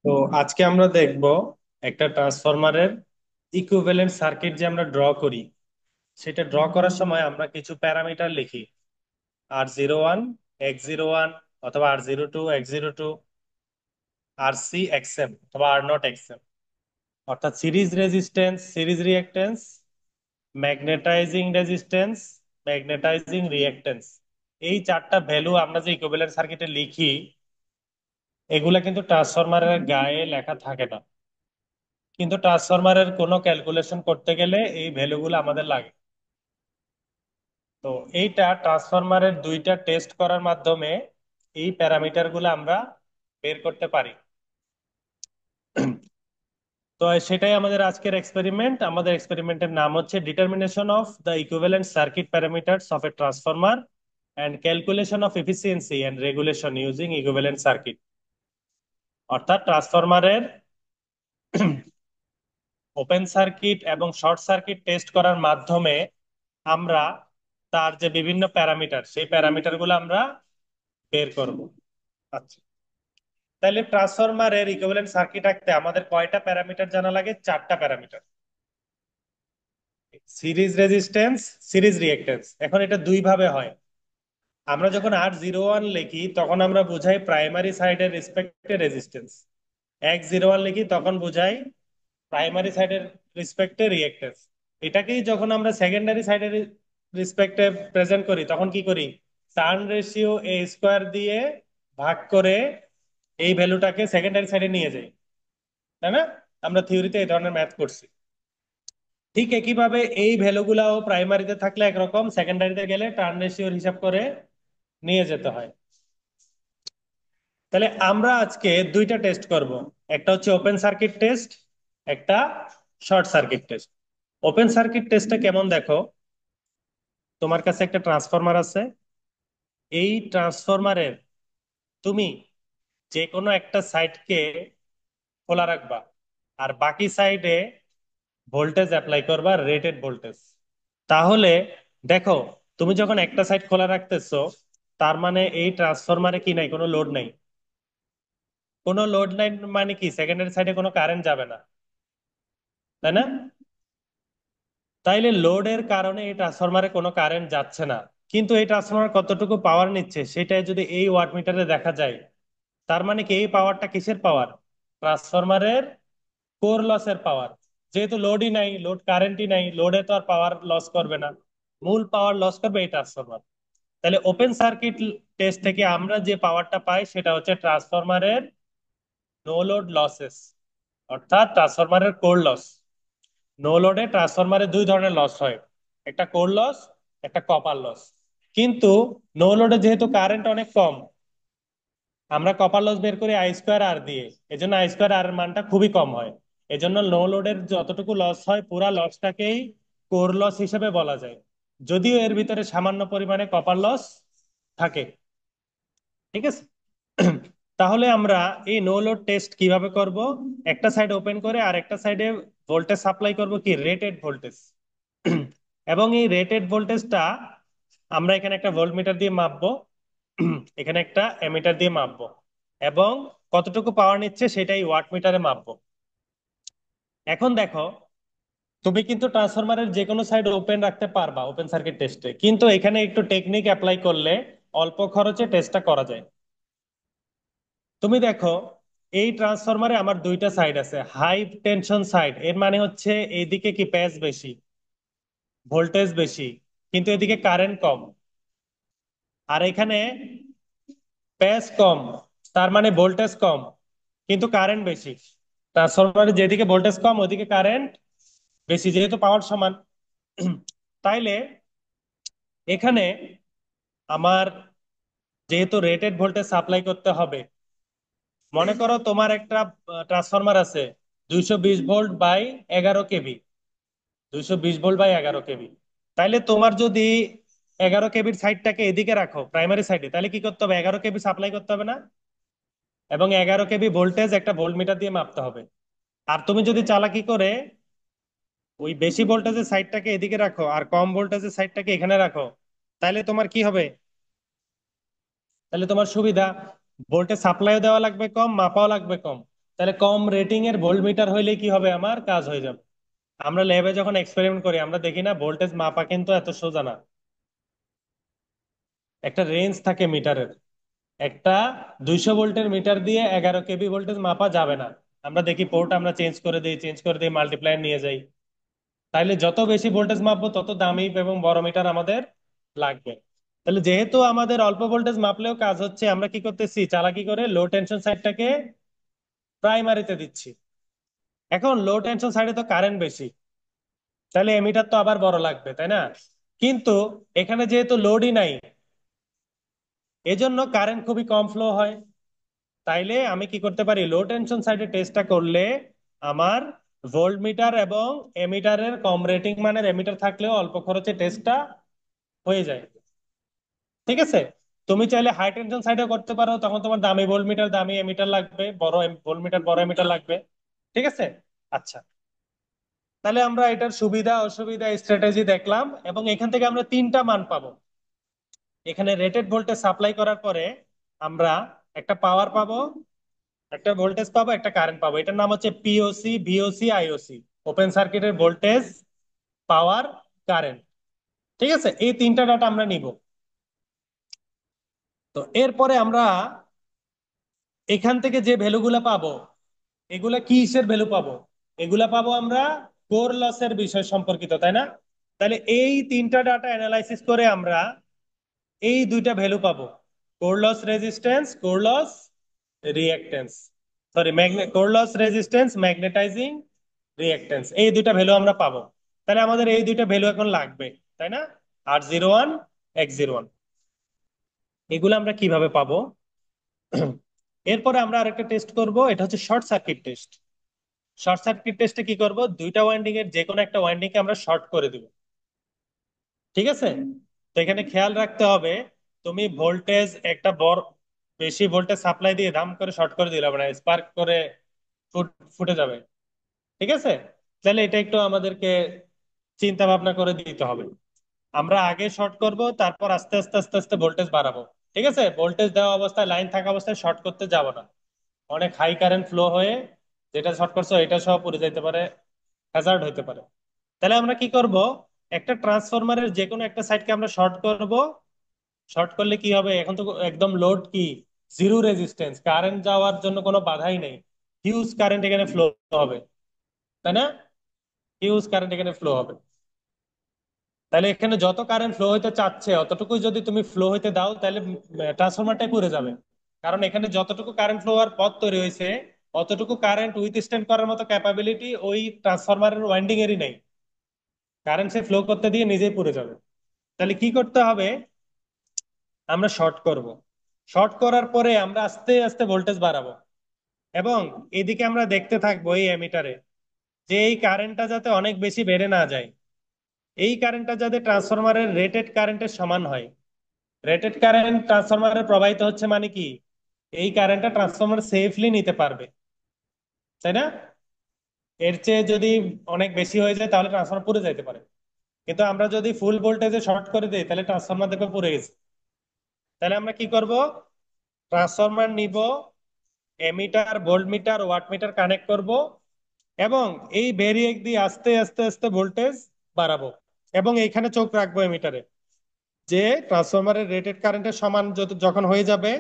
তো আজকে আমরা দেখব একটা ট্রান্সফরমারের ইকুইভ্যালেন্ট সার্কিট যে আমরা ড্র করি, সেটা ড্র করার সময় আমরা কিছু প্যারামিটার লিখি। R01, X01, অথবা R02, X02, RC, XM, অথবা R0, XM, অর্থাৎ series resistance, series reactance, magnetizing resistance, magnetizing reactance. এই চারটা ভ্যালু আমরা যে ইকুইভ্যালেন্ট সার্কিটে লিখি, এগুলা কিন্তু ট্রান্সফরমারের গায়ে লেখা থাকে না। কিন্তু ট্রান্সফরমারের কোনো ক্যালকুলেশন করতে গেলে এই ভ্যালুগুলো আমাদের লাগে। তো এইটা ট্রান্সফরমারের দুইটা টেস্ট করার মাধ্যমে এই প্যারামিটার গুলো আমরা বের করতে পারি। তো সেটাই আমাদের আজকের এক্সপেরিমেন্ট। আমাদের এক্সপেরিমেন্টের নাম হচ্ছে determination of the equivalent circuit parameters of A transformer and calculation of efficiency and regulation using equivalent circuit. অর্থাৎ ট্রান্সফরমারের ওপেন সার্কিট এবং শর্ট সার্কিট টেস্ট করার মাধ্যমে আমরা তার যে বিভিন্ন প্যারামিটার, সেই প্যারামিটার গুলো আমরা বের করব। আচ্ছা, তাহলে ট্রান্সফরমারের ইকুইভ্যালেন্ট সার্কিট আঁকতে আমাদের কয়টা প্যারামিটার জানা লাগে? চারটা parameter: series resistance, series reactance. এখন এটা দুই ভাবে হয়। আমরা যখন R01 লিখি তখন আমরা বুঝাই প্রাইমারি সাইডের রেসপেক্টে রেজিস্ট্যান্স, X01 লিখি তখন বুঝাই প্রাইমারি সাইডের রেসপেক্টে রিঅ্যাক্ট্যান্স। এটাকেই যখন আমরা সেকেন্ডারি সাইডের রেসপেক্টে প্রেজেন্ট করি তখন কি করি? টার্ন রেশিও A² দিয়ে ভাগ করে এই ভ্যালুটাকে সেকেন্ডারি সাইডে নিয়ে যাই, তাই না? আমরা থিওরিতে এই ধরনের ম্যাথ করছি। ঠিক একইভাবে এই ভ্যালুগুলাও প্রাইমারিতে থাকলে একরকম, সেকেন্ডারিতে গেলে টার্ন রেশিওর হিসাব করে নিয়ে যেতে হয়। তাহলে আমরা আজকে দুইটা টেস্ট করব। একটা হচ্ছে ওপেন সার্কিট টেস্ট, একটা short circuit test. Open circuit টেস্টটা কেমন দেখো। তোমার কাছে একটা ট্রান্সফরমার আছে। এই ট্রান্সফরমারের তুমি যে কোনো একটা সাইডকে খোলা রাখবা, আর বাকি সাইডে ভোল্টেজ অ্যাপ্লাই করবা, রেটেড ভোল্টেজ। তাহলে দেখো, তুমি যখন একটা সাইড খোলা রাখতেছো, তার মানে এই ট্রান্সফরমারে কি নাই? কোনো লোড নাই। কোনো লোড নাই মানে কি? সেকেন্ডারি সাইডে কোনো কারেন্ট যাবে না, তাই না? তাইলে লোডের কারণে এই ট্রান্সফরমারে কোনো কারেন্ট যাচ্ছে না। কিন্তু এই ট্রান্সফরমার কতটুকু পাওয়ার নিচ্ছে সেটাই যদি এই ওয়াট মিটারে দেখা যায়, তার মানে কি এই পাওয়ারটা কিসের পাওয়ার? ট্রান্সফরমারের কোর লসের পাওয়ার। যেহেতু লোডই নাই, লোড কারেন্টই নাই, লোডে তো আর পাওয়ার লস করবে না, মূল পাওয়ার লস করবে এই ট্রান্সফরমার। তাহলে ওপেন সার্কিট টেস্ট থেকে আমরা যে পাওয়ারটা পাই সেটা হচ্ছে ট্রান্সফরমারের নো লোড লসেস, অর্থাৎ ট্রান্সফরমারের কোর লস। নো লোডে ট্রান্সফরমারে দুই ধরনের লস হয়, একটা কোর লস, একটা কপার লস। কিন্তু নো লোডে যেহেতু কারেন্ট অনেক কম, আমরা কপার লস বের করি I²R দিয়ে। এজন্য I²R এর মানটা খুবই কম হয়। এজন্য নো লোডের যতটুকু লস হয় পুরা লসটাকেই কোর লস হিসেবে বলা যায়, যদিও এর ভিতরে সামান্য পরিমাণে কপার লস থাকে। ঠিক আছে। তাহলে আমরা এই নো লোড টেস্ট কিভাবে করব? একটা সাইড ওপেন করে আর একটা সাইডে ভোল্টেজ সাপ্লাই করব, কি রেটেড ভোল্টেজ। এবং এই রেটেড ভোল্টেজটা আমরা এখানে একটা ভোল্টমিটার দিয়ে মাপবো, এখানে একটা এমিটার দিয়ে মাপবো, এবং কতটুকু পাওয়ার নিচ্ছে সেটাই ওয়াট মিটারে মাপবো। এখন দেখো, তুমি কিন্তু ট্রান্সফরমারের যে কোনো সাইড ওপেন রাখতে পারবা ওপেন সার্কিট টেস্টে, কিন্তু এখানে একটু টেকনিক অ্যাপ্লাই করলে অল্প খরচে টেস্টটা করা যায়। তুমি দেখো, এই ট্রান্সফরমারে আমার দুইটা সাইড আছে। হাই টেনশন সাইড এর মানে হচ্ছে এইদিকে কি প্যাচ বেশি, ভোল্টেজ বেশি, কিন্তু এদিকে কারেন্ট কম। আর এখানে প্যাচ কম, তার মানে ভোল্টেজ কম, কিন্তু কারেন্ট বেশি। ট্রান্সফরমারে যেদিকে ভোল্টেজ কম ওইদিকে কারেন্ট বেশি, যেহেতু পাওয়ার সমান। তাইলে এখানে আমার যেহেতু রেটেড ভোল্টেজ সাপ্লাই করতে হবে, মনে করো তোমার একটা ট্রান্সফরমার আছে 220 volt by 11 kV, 220 volt by 11 kV. তাইলে তোমার যদি 11 কেবির সাইডটাকে এদিকে রাখো প্রাইমারি সাইডে, তাহলে কি করতে হবে? 11 কেবি সাপ্লাই করতে হবে না? এবং 11 কেবি ভোল্টেজ একটা ভোল্টমিটার দিয়ে মাপতে হবে। আর তুমি যদি চালাকি করে ওই বেশি ভোল্টেজের সাইডটাকে এদিকে রাখো আর কম ভোল্টেজের সাইডটাকে এখানে রাখো, তাহলে তোমার কি হবে? তাহলে তোমার সুবিধা, ভোল্টেজ সাপ্লাইও দেওয়া লাগবে কম, মাপাও লাগবে কম। তাহলে কম রেটিং এর ভোল্টমিটার হইলে কি হবে, আমার কাজ হয়ে যাবে। আমরা ল্যাবে যখন এক্সপেরিমেন্ট করি আমরা দেখি না, ভোল্টেজ মাপা কিন্তু এত সোজা না। একটা রেঞ্জ থাকে মিটারের। একটা 200 ভোল্টের মিটার দিয়ে 11 কেভি ভোল্টেজ মাপা যাবে না। আমরা দেখি পোর্ট আমরা চেঞ্জ করে দিই মাল্টিপ্লায়ার নিয়ে যাই। তাইলে যত বেশি ভোল্টেজ মাপবো তত দামি এবং বড় মিটার আমাদের লাগবে। তাহলে যেহেতু আমাদের অল্প ভোল্টেজ মাপলেও কাজ হচ্ছে, আমরা কি করতেছি, চালাকি করে লো টেনশন সাইডটাকে প্রাইমারিতে দিচ্ছি। এখন লো টেনশন সাইডে তো কারেন্ট বেশি, তাহলে এমিটার তো আবার বড় লাগবে, তাই না? কিন্তু এখানে যেহেতু লোডই নাই, এজন্য কারেন্ট খুবই কম ফ্লো হয়। তাইলে আমি কি করতে পারি, লো টেনশন সাইডে টেস্টটা করলে আমার ভোল্ট মিটার এবং এমিটারের কম রেটিং মানের এমিটার থাকলেও অল্প খরচে টেস্টটা হয়ে যায়। ঠিক আছে। তুমি চাইলে হাই টেনশন সাইডে করতে পারো, তখন তোমার দামি ভোল্ট মিটার দামি এমিটার লাগবে, বড় ভোল্ট মিটার বড় এমিটার লাগবে। ঠিক আছে। আচ্ছা, তাহলে আমরা এটার সুবিধা অসুবিধা স্ট্র্যাটেজি দেখলাম, এবং এখান থেকে আমরা তিনটা মান পাবো। এখানে রেটেড ভোল্টেজ সাপ্লাই করার পরে আমরা একটা পাওয়ার পাবো, একটা ভোল্টেজ পাবো, একটা কারেন্ট পাবো। এটার নাম হচ্ছে পিওসি, ভিওসি, আইওসি। ওপেন সার্কিটের ভোল্টেজ, পাওয়ার, কারেন্ট। ঠিক আছে, এই তিনটা ডাটা আমরা নিব। তো এরপরে আমরা এখান থেকে যে ভ্যালুগুলা পাবো, এগুলা কিসের ভ্যালু পাবো? এগুলা পাবো আমরা কোর লসের বিষয় সম্পর্কিত, তাই না? তাহলে এই তিনটা ডাটা অ্যানালাইসিস করে আমরা এই দুইটা ভ্যালু পাবো, core loss resistance, core loss reactance, sorry core loss resistance, magnetizing reactance, এই দুইটা ভ্যালু আমরা পাবো। তাহলে আমাদের এই দুইটা ভ্যালু এখন লাগবে, তাই না? R01, X01, এগুলো আমরা কিভাবে পাবো? এরপরে আমরা আরেকটা টেস্ট করব, এটা হচ্ছে short circuit test. Short circuit টেস্টে কি করব, দুইটা ওয়াইন্ডিং এর যে কোনো একটা ওয়াইন্ডিং কে আমরা শর্ট করে দিব। ঠিক আছে। তো এখানে খেয়াল রাখতে হবে, তুমি ভোল্টেজ একটা বড় বেশি ভোল্টেজ সাপ্লাই দিয়ে দাম করে শর্ট করে দিলে হবে না, স্পার্ক করে ফুটে যাবে। ঠিক আছে। তাহলে এটা একটু আমাদেরকে চিন্তা ভাবনা করে দিতে হবে। আমরা আগে শর্ট করব, তারপর আস্তে আস্তে আস্তে আস্তে ভোল্টেজ বাড়াবো। ঠিক আছে, ভোল্টেজ দেওয়া অবস্থায় লাইন থাকা অবস্থায় শর্ট করতে যাব না। অনেক হাই কারেন্ট ফ্লো হয়ে যেটা শর্ট করছো এটা সহ পুড়ে যেতে পারে, হ্যাজার্ড হতে পারে। তাহলে আমরা কি করব, একটা ট্রান্সফরমারের যে কোনো একটা সাইডকে আমরা শর্ট করব। শর্ট করলে কি হবে, এখন তো একদম লোড কি, জিরো রেজিস্ট্যান্স, কারেন্ট যাওয়ার জন্য কোনো বাধাই নেই। হিউজ কারেন্ট এখানে ফ্লো হবে, তাই না? হিউজ কারেন্ট এখানে ফ্লো হবে। তাহলে এখানে যত কারেন্ট ফ্লো হইতে চাচ্ছে অতটুকু যদি তুমি ফ্লো হইতে দাও, তাহলে ট্রান্সফরমারটাই পুড়ে যাবে। কারণ এখানে যতটুকু কারেন্ট ফ্লো হওয়ার পথ তৈরি হয়েছে, অতটুকু কারেন্ট উইথস্ট্যান্ড করার মতো ক্যাপাবিলিটি ওই ট্রান্সফরমারের ওয়াইন্ডিং এরই নেই। কারেন্ট সে ফ্লো করতে দিয়ে নিজেই পুড়ে যাবে। তাহলে কি করতে হবে, আমরা শর্ট করব। শর্ট করার পরে আমরা আস্তে আস্তে ভোল্টেজ বাড়াবো, এবং এদিকে আমরা দেখতে থাকবো এই এমিটারে যে এই কারেন্টটা যাতে অনেক বেশি বেড়ে না যায়। এই কারেন্টটা যাতে ট্রান্সফরমারের রেটেড কারেন্টের সমান হয়। রেটেড কারেন্ট ট্রান্সফরমারে প্রবাহিত হচ্ছে মানে কি, এই কারেন্টটা ট্রান্সফরমার সেফলি নিতে পারবে, তাই না? এর চেয়ে যদি অনেক বেশি হয়ে যায় তাহলে ট্রান্সফরমার পুড়ে যাইতে পারে। কিন্তু আমরা যদি ফুল ভোল্টেজে শর্ট করে দিই তাহলে ট্রান্সফরমার দেখবে পুড়ে গেছে। তাহলে আমরা কি করব, ট্রান্সফরমার নিব, এমিটার ভোল্টমিটার ওয়াটমিটার কানেক্ট করব, এবং এই ভেরিয়েক দিয়ে আস্তে আস্তে আস্তে ভোল্টেজ বাড়াবো। এবং এইখানে চোখ রাখবো এমিটারে, যে ট্রান্সফরমারের রেটেড কারেন্টের সমান যখন হয়ে যাবে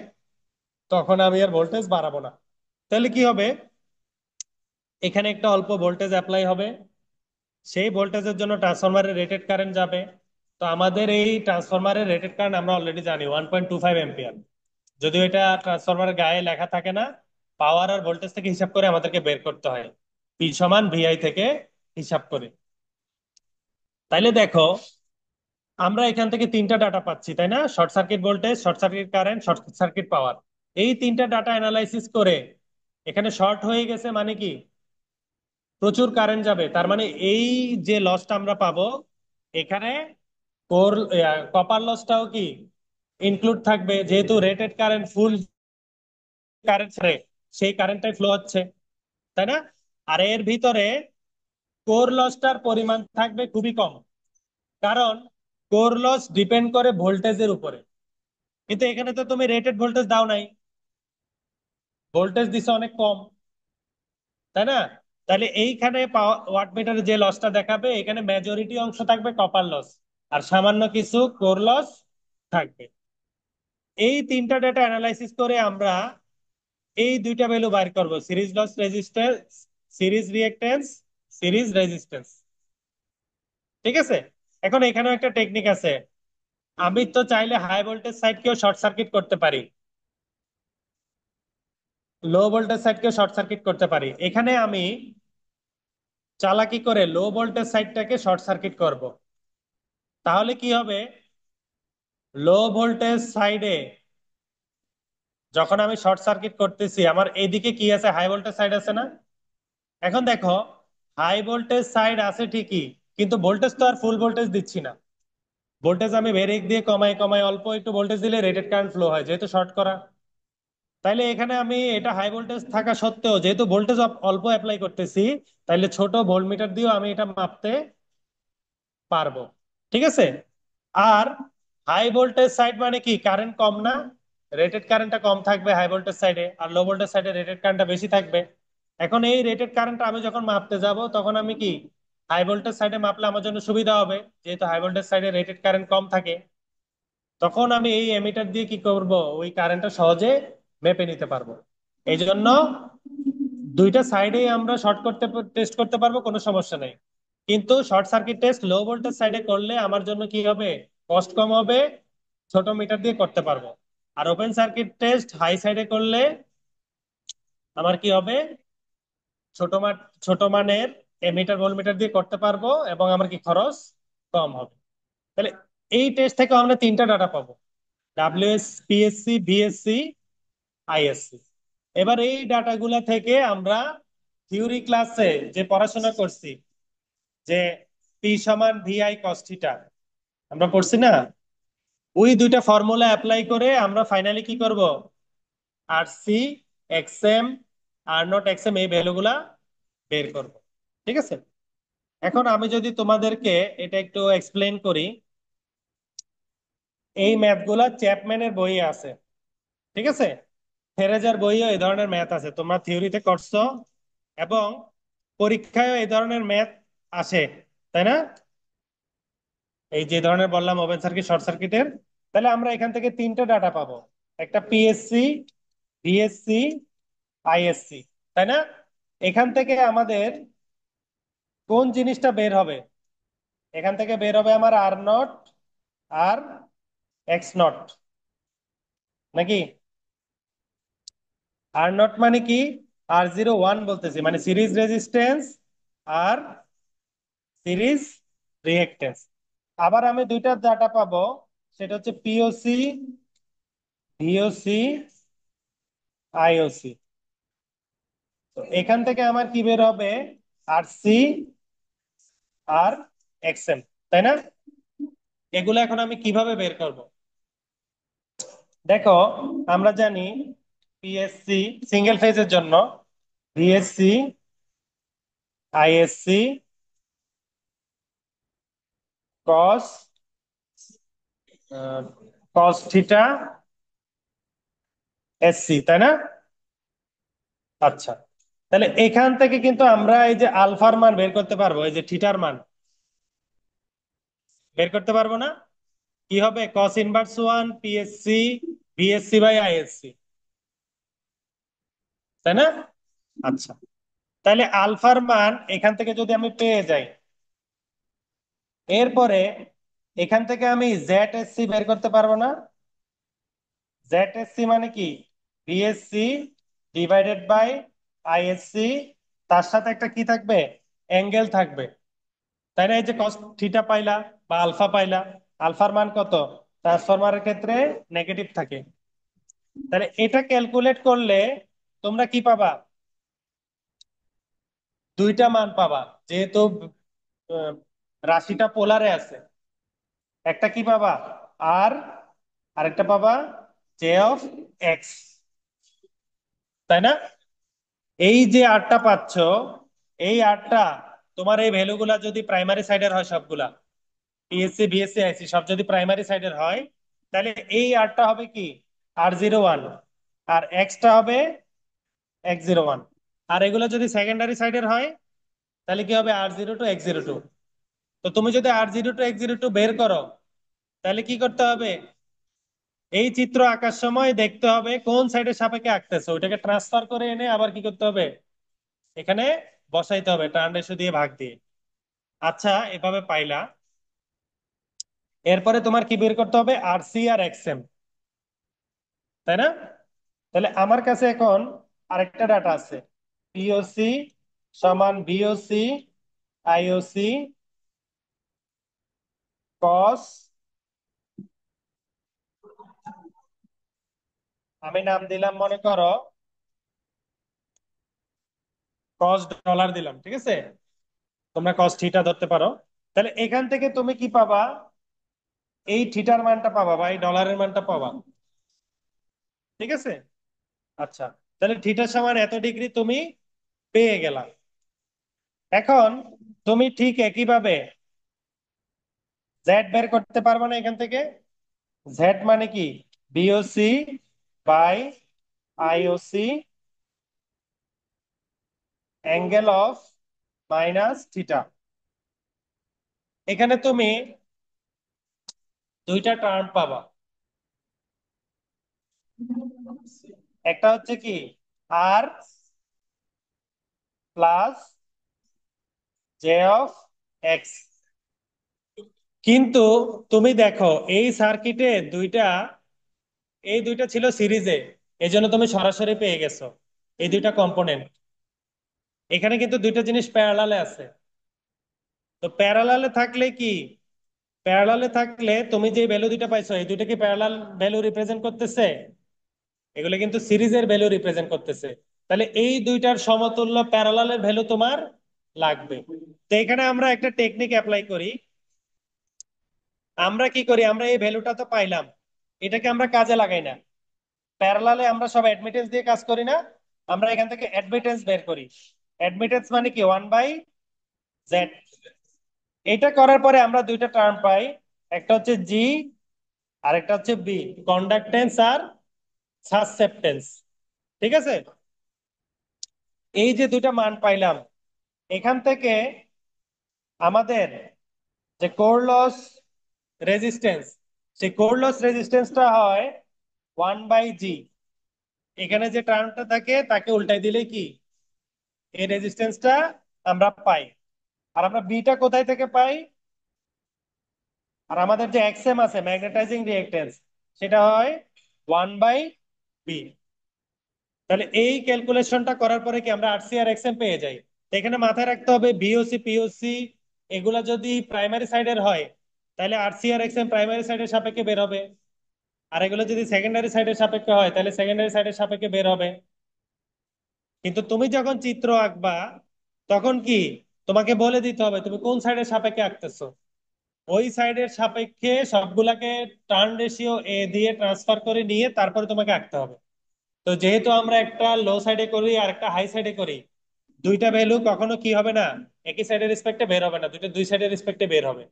তখন আমি আর ভোল্টেজ বাড়াবো না। তাহলে কি হবে, এখানে একটা অল্প ভোল্টেজ অ্যাপ্লাই হবে, সেই ভোল্টেজের জন্য ট্রান্সফরমারের রেটেড কারেন্ট যাবে। তো আমাদের এই ট্রান্সফরমারের রেটেড কারেন্ট আমরা অলরেডি জানি 1.25 এম্পিয়ার। যদিও এটা ট্রান্সফরমারের গায়ে লেখা থাকে না, পাওয়ার আর ভোল্টেজ থেকে হিসাব করে আমাদেরকে বের করতে হয়, পি সমান ভিআই থেকে হিসাব করে। তাইলে দেখো, আমরা এখান থেকে তিনটা ডাটা পাচ্ছি, তাই না? Short circuit voltage, short circuit current, short circuit পাওয়ার। এই তিনটা ডাটা অ্যানালাইসিস করে এখানে শর্ট হয়ে গেছে মানে কি, প্রচুর কারেন্ট যাবে, তার মানে এই যে লসটা আমরা পাবো এখানে কোর কপার লসটাও কি ইনক্লুড থাকবে, যেহেতু রেটেড কারেন্ট ফুল কারেন্ট সেই কারেন্টটাই ফ্লো হচ্ছে, তাই না? আর এর ভিতরে কোর লসটার পরিমাণ থাকবে খুবই কম, কারণ কোর লস ডিপেন্ড করে ভোল্টেজের উপরে। কিন্তু এখানে তো তুমি রেটেড ভোল্টেজ দাও নাই, ভোল্টেজ দিছে অনেক কম। তাই না? তাহলে এইখানে ওয়াট মিটারে যে লসটা দেখাবে, এখানে মেজরিটি অংশ থাকবে কপার লস, আর সামান্য কিছু কোর লস থাকবে। এই তিনটা ডেটা অ্যানালাইসিস করে আমরা এই দুইটা ভ্যালু বাইর করব: series loss resistance, series reactance, series resistance. ঠিক আছে? এখন এখানেও একটা টেকনিক আছে। আমি তো চাইলে হাই ভোল্টেজ সাইডকেও শর্ট সার্কিট করতে পারি, লো ভোল্টেজ সাইডকেও শর্ট সার্কিট করতে পারি। এখানে আমি চালাকি করে লো ভোল্টেজ সাইডটাকে শর্ট সার্কিট করব। তাহলে কি হবে? লো ভোল্টেজ সাইডে যখন আমি শর্ট সার্কিট করতেছি, আমার এইদিকে কি আছে? হাই ভোল্টেজ সাইড আছে না? এখন দেখো, হাই ভোল্টেজ সাইড আছে ঠিকই, কিন্তু ভোল্টেজ তো আর ফুল ভোল্টেজ দিচ্ছি না। ভোল্টেজ আমি ভেরিয়েক দিয়ে কমাই কমাই অল্প একটু ভোল্টেজ দিলে রেটেড কারেন্ট ফ্লো হয়, যেহেতু শর্ট করা। তাইলে এখানে আমি এটা হাই ভোল্টেজ থাকা সত্ত্বেও যেহেতু ভোল্টেজ অল্প অ্যাপ্লাই করতেছি, তাইলে ছোট ভোল্টমিটার দিয়েও আমি এটা মাপতে পারবো। ঠিক আছে? আর হাই ভোল্টেজ সাইড মানে কি? কারেন্ট কম না? রেটেড কারেন্টটা কম থাকবে হাই ভোল্টেজ সাইডে, আর লো ভোল্টেজ সাইডে রেটেড কারেন্টটা বেশি থাকবে। এখন এই রেটেড কারেন্ট আমি যখন মাপতে যাব, তখন আমি কি হাই ভোল্টেজ সাইডে মাপলে আমার জন্য সুবিধা হবে, যেহেতু হাই ভোল্টেজ সাইডে রেটেড কারেন্ট কম থাকে। তখন আমি এই এমিটার দিয়ে কি করব? ওই কারেন্টটা সহজে মেপে নিতে পারবো। এই জন্য দুইটা সাইডেই আমরা শর্ট করতে টেস্ট করতে পারবো, কোনো সমস্যা নেই। কিন্তু short circuit test low voltage সাইডে করলে আমার জন্য কি হবে? কষ্ট কম হবে, ছোট মিটার দিয়ে করতে পারবো। আর ওপেন সার্কিট টেস্ট হাই সাইডে করলে আমার কি হবে? ছোট মান, ছোট মানের এমিটার ভোল্টমিটার দিয়ে করতে পারবো, এবং আমার কি খরচ কম হবে। তাহলে এই টেস্ট থেকে আমরা তিনটা ডাটা পাবো: ডাব্লিউএস, পিএসসি, বিএসসি, আইএসসি। এবার এই ডাটাগুলা থেকে আমরা থিওরি ক্লাসে যে পড়াশোনা করছি, যে পি সমান ভিআই কস থিটা, আমরা পড়ছি না? ওই দুইটা ফর্মুলা অ্যাপ্লাই করে আমরা ফাইনালি কি করব? R C, XM, R naught XM, এই ভ্যালুগুলা বের করব। ঠিক আছে? এখন আমি যদি তোমাদেরকে এটা একটু এক্সপ্লেন করি, এই ম্যাথগুলা চ্যাপম্যানের বইয়ে আছে। ঠিক আছে? থেরেজার বইও এই ধরনের ম্যাথ আছে, তোমরা থিওরিতে করছো, এবং পরীক্ষায় এই ধরনের ম্যাথ আসে, তাই না? এই যে ধরনের বললাম ওপেন সার্কিট, শর্ট সার্কিটের। তাহলে আমরা এখান থেকে তিনটা ডাটা পাবো: একটা পিএসসি, ভিএসসি, আইএসসি, তাই না? এখান থেকে আমাদের কোন জিনিসটা বের হবে? এখান থেকে বের হবে আমার R naught R X naught, নাকি? আর নট মানে কি? আর জিরো ওয়ান বলতেছি, মানে সিরিজ রেজিস্ট্যান্স আর সিরিজ রিঅ্যাকট্যান্স। আবার আমি দুইটা ডাটা পাবো, সেটা হচ্ছে পিওসি, ভিওসি, আইওসি। তো এখান থেকে আমার কি বের হবে? আর সি আর এক্সএম, তাই না? এগুলো এখন আমি কিভাবে বের করব? দেখো, আমরা জানি পিএসসি সিঙ্গেল ফেজের জন্য, ভিএসসি, আইএসসি, কস কস থিটা, এসসি, তাই না? আচ্ছা, তাহলে এখান থেকে কিন্তু আমরা এই যে আলফার মান বের করতে পারবো, এই যে থিটার মান বের করতে পারবো না? কি হবে? Cos inverse one PSC BSC by ISC, তাই না? আচ্ছা, তাহলে আলফার মান এখান থেকে যদি আমি পেয়ে যাই, এরপরে এখান থেকে আমি জেড এসসি বের করতে পারবো না? জেড এসসি মানে কি? বিএসসি ডিভাইডেড বাই আইএসসি, তার সাথে একটা কি থাকবে? অ্যাঙ্গেল থাকবে, তাই না? এই যে কস থিটা পাইলা বা আলফা পাইলা, আলফার মান কত? ট্রান্সফরমারের ক্ষেত্রে নেগেটিভ থাকে। তাহলে এটা ক্যালকুলেট করলে তোমরা কি পাবা? দুইটা মান পাবা, যেহেতু আহ, রাশিটা পোলারে আছে। একটা কি পাবা? আর আরেকটা পাবা জে অফ এক্স, তাই না? এই যে আরটা পাচ্ছ, এই আরটা তোমার এই ভ্যালুগুলা যদি প্রাইমারি সাইডের হয় সবগুলা, পিএসসি, বিএসসি, আইসি সব যদি প্রাইমারি সাইডের হয়, তাহলে এই আরটা হবে কি? আর জিরো ওয়ান, আর এক্সটা হবে এক্স জিরো ওয়ান। আর এগুলো যদি সেকেন্ডারি সাইডের হয় তাহলে কি হবে, R0 to X02। তো তুমি যদি R0 to X02 বের করো, তাহলে কি করতে হবে, এই চিত্র আঁকার সময় দেখতে হবে কোন সাইডের সাপেক্ষে আঁকতেছে, ওইটাকে ট্রান্সফার করে এনে আবার কি করতে হবে, এখানে বসাইতে হবে টার্ন রেশিও দিয়ে ভাগ দিয়ে। আচ্ছা, এভাবে পাইলা। এরপরে তোমার কি বের করতে হবে, RC আর XM, তাই না? তাহলে আমার কাছে এখন আরেকটা ডাটা আছে, POC সমান BOC IOC কস, আমি নাম দিলাম মনে করো কস ডলার দিলাম, ঠিক আছে? তোমরা কস থিটা ধরতে পারো। তাহলে এখান থেকে তুমি কি পাবা, এই থিটার মানটা পাবা বা এই ডলারের মানটা পাবা, ঠিক আছে? আচ্ছা, তাহলে থিটা সমান এত ডিগ্রি তুমি পেয়ে গেলা। এখন তুমি ঠিক একইভাবে জেড বের করতে পারবে না এখান থেকে? জেড মানে কি, BOC by IOC angle of minus theta. এখানে তুমি দুইটা টার্ম পাবা, একটা হচ্ছে কি আর প্লাস জে অফ এক্স। কিন্তু তুমি দেখো এই সার্কিটে এই দুইটা ছিল সিরিজে, এই জন্য তুমি সরাসরি পেয়ে গেছো এই দুইটা কম্পোনেন্ট। এখানে কিন্তু দুইটা জিনিস প্যারালালে আছে। তো প্যারালালে থাকলে কি, প্যারালালে থাকলে তুমি যে ভ্যালু দুইটা পাইছো, এই দুইটা কি প্যারালাল ভ্যালু রিপ্রেজেন্ট করতেছে? এগুলো কিন্তু সিরিজের ভ্যালু রিপ্রেজেন্ট করতেছে। তাহলে এই দুইটার সমতুল্য প্যারালালের ভ্যালু তোমার লাগবে। তো এখানে আমরা একটা টেকনিক অ্যাপ্লাই করি। আমরা কি করি, আমরা এই ভ্যালুটা তো পাইলাম, এটাকে আমরা কাজে লাগাই না। প্যারালালে আমরা সব অ্যাডমিটেন্স দিয়ে কাজ করি না, আমরা এখান থেকে অ্যাডমিটেন্স বের করি। অ্যাডমিটেন্স মানে কি, 1/z। এটা করার পরে আমরা দুইটা টার্ম পাই, একটা হচ্ছে জি আর একটা হচ্ছে বি, কন্ডাক্টেন্স আর সাসসেপ্টেন্স, ঠিক আছে? এই যে দুইটা মান পাইলাম, এখান থেকে আমাদের যে কোর লস রেজিস্ট্যান্স, সেই কোর লস রেজিস্ট্যান্সটা হয় 1/g। এখানে যে টার্মটা থাকে তাকে উল্টাই দিলে কি এই রেজিস্ট্যান্সটা আমরা পাই। আর আমরা বিটা কোথায় থেকে পাই, আর আমাদের যে এক্সএম আছে ম্যাগনেটাইজিং রিঅ্যাকট্যান্স, সেটা হয় 1/b। তাহলে এই ক্যালকুলেশনটা করার পরে কি আমরা আরসি আর এক্সএম পেয়ে যাই। তো এখানে মাথায় রাখতে হবে বিওসি পিওসি এগুলা যদি প্রাইমারি সাইডের হয়, তাহলে আরসি আর এক্সএম প্রাইমারি সাইডের সাপেক্ষে বের হবে। আর এগুলো যদি সেকেন্ডারি সাইডের সাপেক্ষে হয়, তাহলে সেকেন্ডারি সাইডের সাপেক্ষে বের হবে। কিন্তু তুমি যখন চিত্র আঁকবা, তখন কি তোমাকে বলে দিতে হবে তুমি কোন সাইডের সাপেক্ষে আঁকতেছো। ওই সাইডের সাপেক্ষে সবগুলাকে টার্ন রেশিও এ দিয়ে ট্রান্সফার করে নিয়ে তারপরে তোমাকে আঁকতে হবে। তো যেহেতু আমরা একটা লো সাইডে করি আর একটা হাই সাইডে করি, দুইটা ভ্যালু কখনো কি হবে না, একই সাইডের রেসপেক্টে বের হবে না, দুইটা দুই সাইডের রেসপেক্টে বের হবে।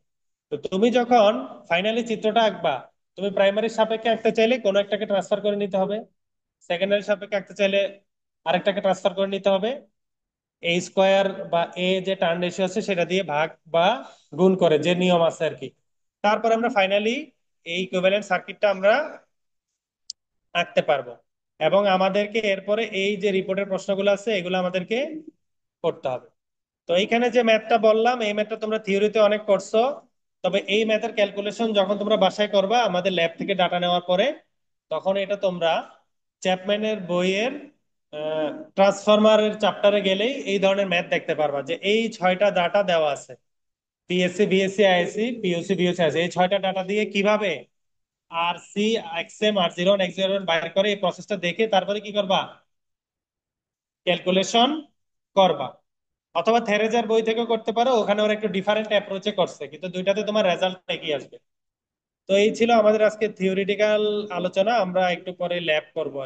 তো তুমি যখন ফাইনালি চিত্রটা আঁকবা, তুমি প্রাইমারির সাপেক্ষে আঁকতে চাইলে কোনো একটাকে ট্রান্সফার করে নিতে হবে, সেকেন্ডারি সাপেক্ষে আঁকতে চাইলে আরেকটাকে ট্রান্সফার করে নিতে হবে, এ স্কোয়ার বা এ যে টার্ন রেশিও আছে সেটা দিয়ে ভাগ বা গুণ করে যে নিয়ম আছে আর কি। তারপর আমরা ফাইনালি এই ইকুইভ্যালেন্ট সার্কিটটা আমরা আঁকতে পারবো। এবং আমাদেরকে এরপরে এই যে রিপোর্টের প্রশ্নগুলো আছে এগুলো আমাদেরকে করতে হবে। তো এইখানে যে ম্যাথটা বললাম, এই ম্যাথটা তোমরা থিওরিতে অনেক করছো, তবে এই ম্যাথের ক্যালকুলেশন যখন তোমরা বাসায় করবা আমাদের ল্যাব থেকে ডাটা নেওয়ার পরে, তখন এটা তোমরা চ্যাপম্যানের বইয়ের ট্রান্সফরমারের চ্যাপ্টারে গেলেই এই ধরনের ম্যাথ দেখতে পারবা, যে এই 6টা ডাটা দেওয়া আছে, পিএসসি বিএসসি আইএসসি পিইউসি বিইউসি আছে, এই 6টা ডাটা দিয়ে কিভাবে আর সি এক্সএম R0 বাইর করে এই প্রসেসটা দেখে তারপরে কি করবা, ক্যালকুলেশন করবা। অথবা থেরেজার বই থেকে করতে পারো, ওখানে ওরা একটু ডিফারেন্ট অ্যাপ্রোচে করছে, কিন্তু দুইটাতে তোমার রেজাল্ট একই আসবে। তো এই ছিল আমাদের আজকে থিওরিটিক্যাল আলোচনা, আমরা একটু পরে ল্যাব করবো।